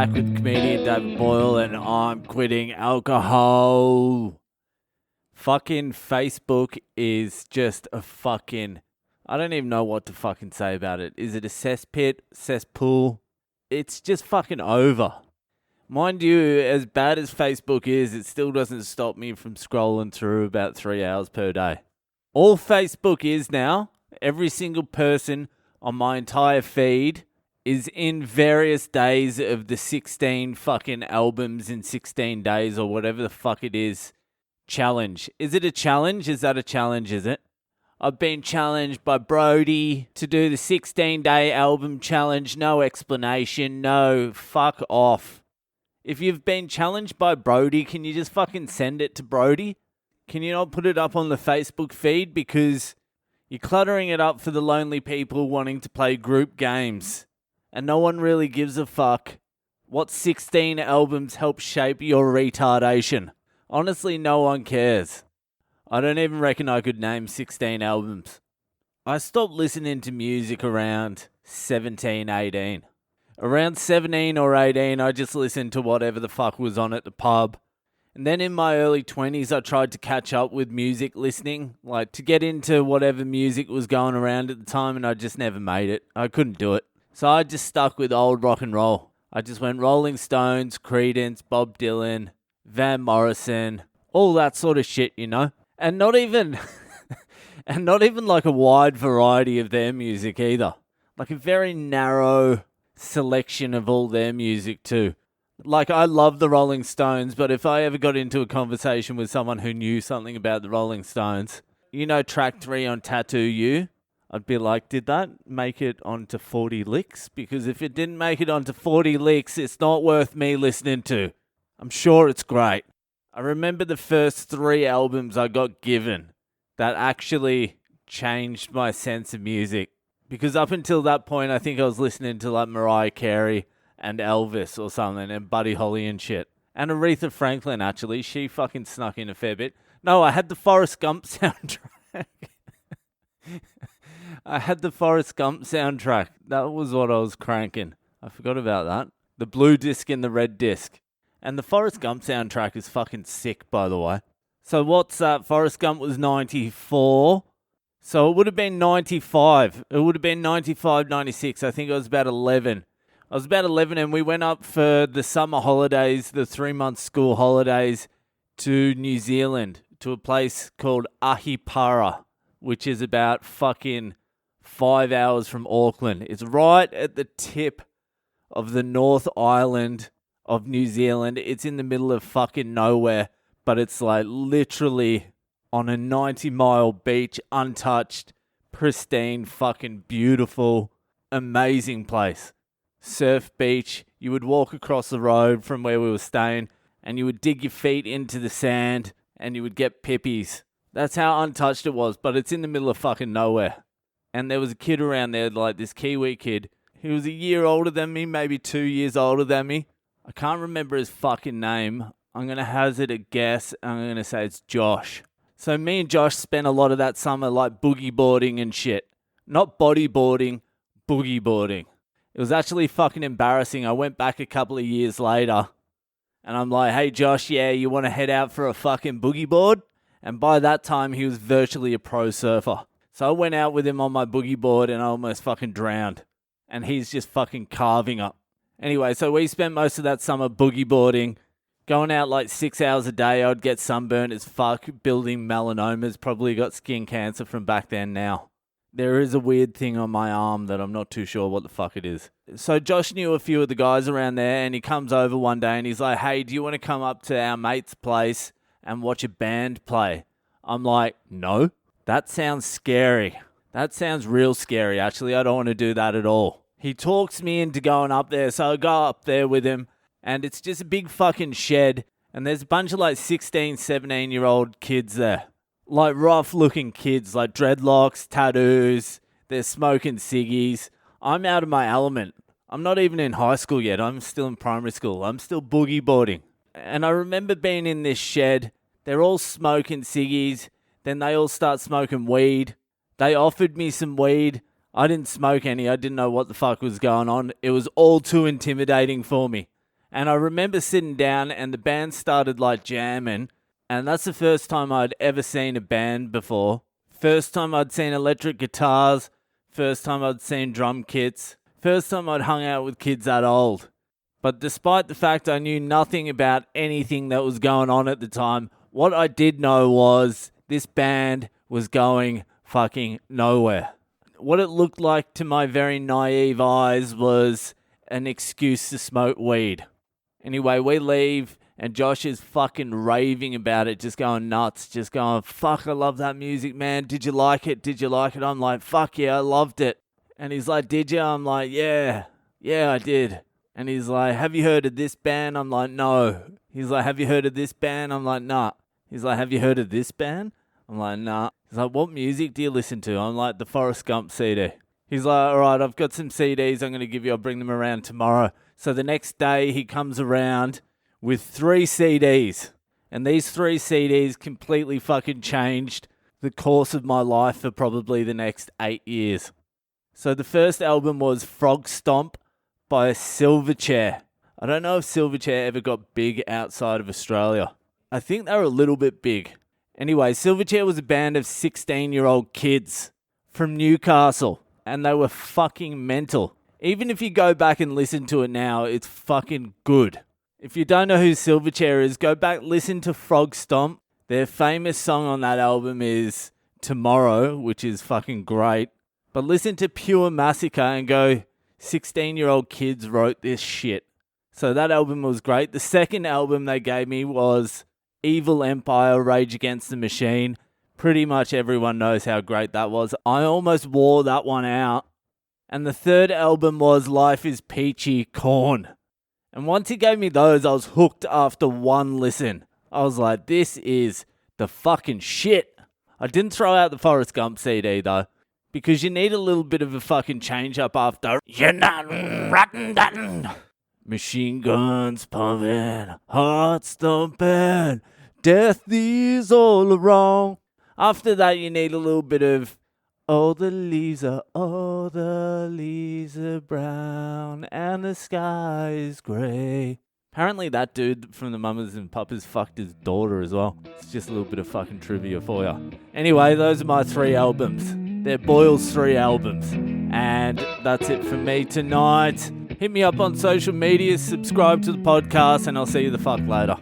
back with comedian David Boyle, and I'm quitting alcohol. Fucking Facebook is just a fucking... I don't even know what to fucking say about it. Is it a cesspit, cesspool? It's just fucking over. Mind you, as bad as Facebook is, it still doesn't stop me from scrolling through about 3 hours per day. All Facebook is now, every single person on my entire feed is in various days of the 16 fucking albums in 16 days or whatever the fuck it is. Challenge. Is it a challenge? Is that a challenge, is it? I've been challenged by Brody to do the 16-day album challenge. No explanation. No, fuck off. If you've been challenged by Brody, can you just fucking send it to Brody? Can you not put it up on the Facebook feed? Because you're cluttering it up for the lonely people wanting to play group games. And no one really gives a fuck what 16 albums help shape your retardation. Honestly, no one cares. I don't even reckon I could name 16 albums. I stopped listening to music around 17, 18. Around 17 or 18, I just listened to whatever the fuck was on at the pub. And then in my early 20s, I tried to catch up with music listening, like to get into whatever music was going around at the time, and I just never made it. I couldn't do it. So I just stuck with old rock and roll. I just went Rolling Stones, Creedence, Bob Dylan, Van Morrison, all that sort of shit, you know? And not even like a wide variety of their music either. Like a very narrow selection of all their music too. Like, I love the Rolling Stones, but if I ever got into a conversation with someone who knew something about the Rolling Stones, you know track 3 on Tattoo You? I'd be like, did that make it onto 40 licks? Because if it didn't make it onto 40 licks, it's not worth me listening to. I'm sure it's great. I remember the first 3 albums I got given that actually changed my sense of music. Because up until that point, I think I was listening to like Mariah Carey and Elvis or something, and Buddy Holly and shit. And Aretha Franklin, actually. She fucking snuck in a fair bit. No, I had the Forrest Gump soundtrack. I had the Forrest Gump soundtrack. That was what I was cranking. I forgot about that. The blue disc and the red disc. And the Forrest Gump soundtrack is fucking sick, by the way. So what's that? Forrest Gump was 94. So it would have been 95. It would have been 95, 96. I think I was about 11. I was about 11 and we went up for the summer holidays, the 3-month school holidays, to New Zealand, to a place called Ahi Para, which is about fucking 5 hours from Auckland. It's right at the tip of the North Island of New Zealand. It's in the middle of fucking nowhere, but it's like literally on a 90-mile beach, untouched, pristine, fucking beautiful, amazing place. Surf beach. You would walk across the road from where we were staying and you would dig your feet into the sand and you would get pippies. That's how untouched it was, but it's in the middle of fucking nowhere. And there was a kid around there, like this Kiwi kid. He was a year older than me, maybe 2 years older than me. I can't remember his fucking name. I'm going to hazard a guess. I'm going to say it's Josh. So me and Josh spent a lot of that summer like boogie boarding and shit. Not bodyboarding, boogie boarding. It was actually fucking embarrassing. I went back a couple of years later and I'm like, hey Josh, yeah, you want to head out for a fucking boogie board? And by that time, he was virtually a pro surfer. So I went out with him on my boogie board and I almost fucking drowned. And he's just fucking carving up. Anyway, so we spent most of that summer boogie boarding, going out like 6 hours a day. I'd get sunburnt as fuck, building melanomas, probably got skin cancer from back then now. There is a weird thing on my arm that I'm not too sure what the fuck it is. So Josh knew a few of the guys around there and he comes over one day and he's like, hey, do you want to come up to our mate's place and watch a band play? I'm like, no, that sounds scary. That sounds real scary, actually. I don't want to do that at all. He talks me into going up there, so I go up there with him and it's just a big fucking shed and there's a bunch of like 16, 17-year-old kids there. Like rough-looking kids, like dreadlocks, tattoos, they're smoking ciggies. I'm out of my element. I'm not even in high school yet. I'm still in primary school. I'm still boogie boarding. And I remember being in this shed. They're all smoking ciggies. Then they all start smoking weed. They offered me some weed. I didn't smoke any. I didn't know what the fuck was going on. It was all too intimidating for me. And I remember sitting down and the band started like jamming. And that's the first time I'd ever seen a band before. First time I'd seen electric guitars. First time I'd seen drum kits. First time I'd hung out with kids that old. But despite the fact I knew nothing about anything that was going on at the time, what I did know was this band was going fucking nowhere. What it looked like to my very naive eyes was an excuse to smoke weed. Anyway, we leave and Josh is fucking raving about it, just going nuts, just going, fuck, I love that music, man. Did you like it? Did you like it? I'm like, fuck yeah, I loved it. And he's like, did you? I'm like, yeah, I did. And he's like, have you heard of this band? I'm like, no. He's like, have you heard of this band? I'm like, nah. He's like, have you heard of this band? I'm like, nah. He's like, what music do you listen to? I'm like, the Forrest Gump CD. He's like, all right, I've got some CDs I'm going to give you. I'll bring them around tomorrow. So the next day he comes around with 3 CDs. And these 3 CDs completely fucking changed the course of my life for probably the next 8 years. So the first album was Frog Stomp by Silverchair. I don't know if Silverchair ever got big outside of Australia. I think they were a little bit big. Anyway, Silverchair was a band of 16-year-old kids from Newcastle. And they were fucking mental. Even if you go back and listen to it now, it's fucking good. If you don't know who Silverchair is, go back, listen to Frog Stomp. Their famous song on that album is Tomorrow, which is fucking great. But listen to Pure Massacre and go, 16-year-old kids wrote this shit. So that album was great. The second album they gave me was Evil Empire, Rage Against the Machine. Pretty much everyone knows how great that was. I almost wore that one out. And the third album was Life is Peachy, Korn. And once he gave me those, I was hooked after one listen. I was like, this is the fucking shit. I didn't throw out the Forrest Gump CD though, because you need a little bit of a fucking change up after. You're not rotten done. Machine guns pumping, hearts thumping, death is all wrong. After that, you need a little bit of, all the leaves are brown, and the sky is grey. Apparently that dude from the Mamas and Papas fucked his daughter as well. It's just a little bit of fucking trivia for you. Anyway, those are my 3 albums. They're Boyle's 3 albums. And that's it for me tonight. Hit me up on social media, subscribe to the podcast, and I'll see you the fuck later.